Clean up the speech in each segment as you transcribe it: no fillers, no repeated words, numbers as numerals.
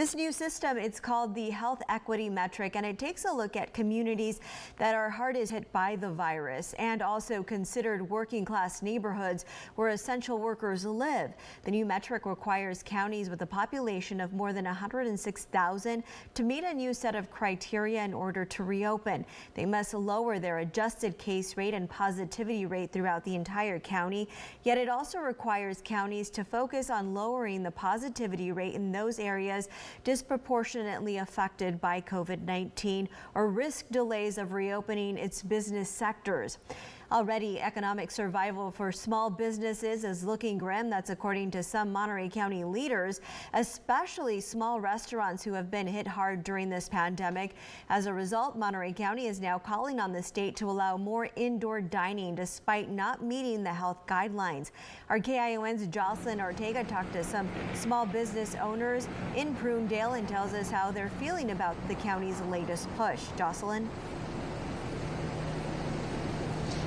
This new system, it's called the Health Equity Metric, and it takes a look at communities that are hardest hit by the virus and also considered working class neighborhoods where essential workers live. The new metric requires counties with a population of more than 106,000 to meet a new set of criteria in order to reopen. They must lower their adjusted case rate and positivity rate throughout the entire county. Yet it also requires counties to focus on lowering the positivity rate in those areas disproportionately affected by COVID-19 or risk delays of reopening its business sectors. Already, economic survival for small businesses is looking grim. That's according to some Monterey County leaders, especially small restaurants who have been hit hard during this pandemic. As a result, Monterey County is now calling on the state to allow more indoor dining despite not meeting the health guidelines. Our KION's Jocelyn Ortega talked to some small business owners in Prunedale and tells us how they're feeling about the county's latest push. Jocelyn?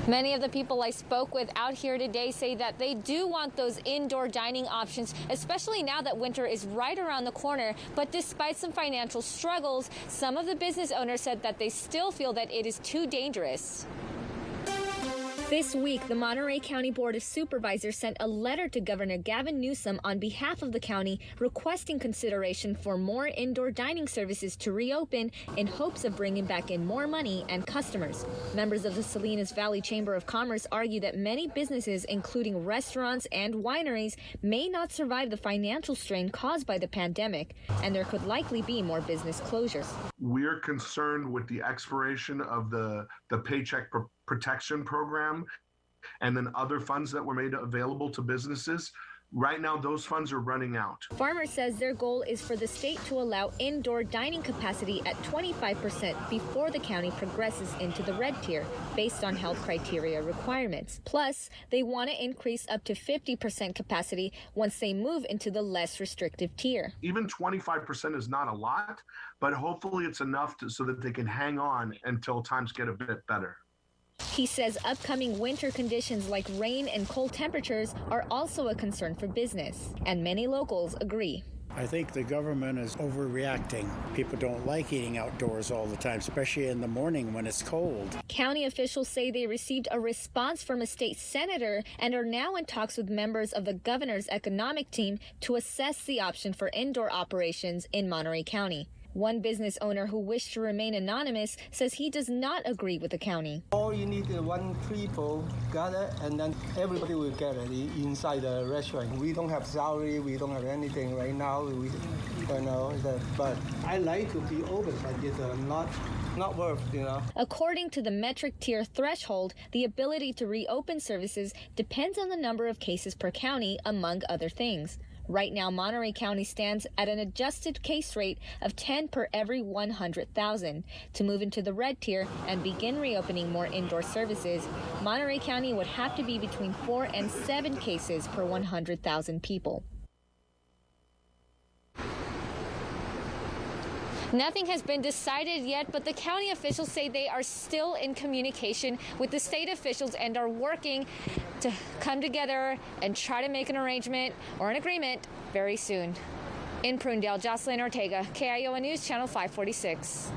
Many of the people I spoke with out here today say that they do want those indoor dining options, especially now that winter is right around the corner. But despite some financial struggles, some of the business owners said that they still feel that it is too dangerous. This week, the Monterey County Board of Supervisors sent a letter to Governor Gavin Newsom on behalf of the county requesting consideration for more indoor dining services to reopen in hopes of bringing back in more money and customers. Members of the Salinas Valley Chamber of Commerce argue that many businesses, including restaurants and wineries, may not survive the financial strain caused by the pandemic, and there could likely be more business closures. We're concerned with the expiration of the Paycheck Protection Program and then other funds that were made available to businesses. Right now, those funds are running out. Farmer says their goal is for the state to allow indoor dining capacity at 25% before the county progresses into the red tier based on health criteria requirements. Plus, they want to increase up to 50% capacity once they move into the less restrictive tier. Even 25% is not a lot, but hopefully it's enough so that they can hang on until times get a bit better. He says upcoming winter conditions like rain and cold temperatures are also a concern for business, and many locals agree. I think the government is overreacting. People don't like eating outdoors all the time, especially in the morning when it's cold. County officials say they received a response from a state senator and are now in talks with members of the governor's economic team to assess the option for indoor operations in Monterey County. One business owner who wished to remain anonymous says he does not agree with the county. All you need is one people gather and then everybody will gather inside the restaurant. We don't have salary, we don't have anything right now. We don't know that, but I like to be open, but it's not worth, According to the metric tier threshold, the ability to reopen services depends on the number of cases per county, among other things. Right now, Monterey County stands at an adjusted case rate of 10 per every 100,000. To move into the red tier and begin reopening more indoor services, Monterey County would have to be between 4 and 7 cases per 100,000 people. Nothing has been decided yet, but the county officials say they are still in communication with the state officials and are working to come together and try to make an arrangement or an agreement very soon. In Prunedale, Jocelyn Ortega, KION News Channel 546.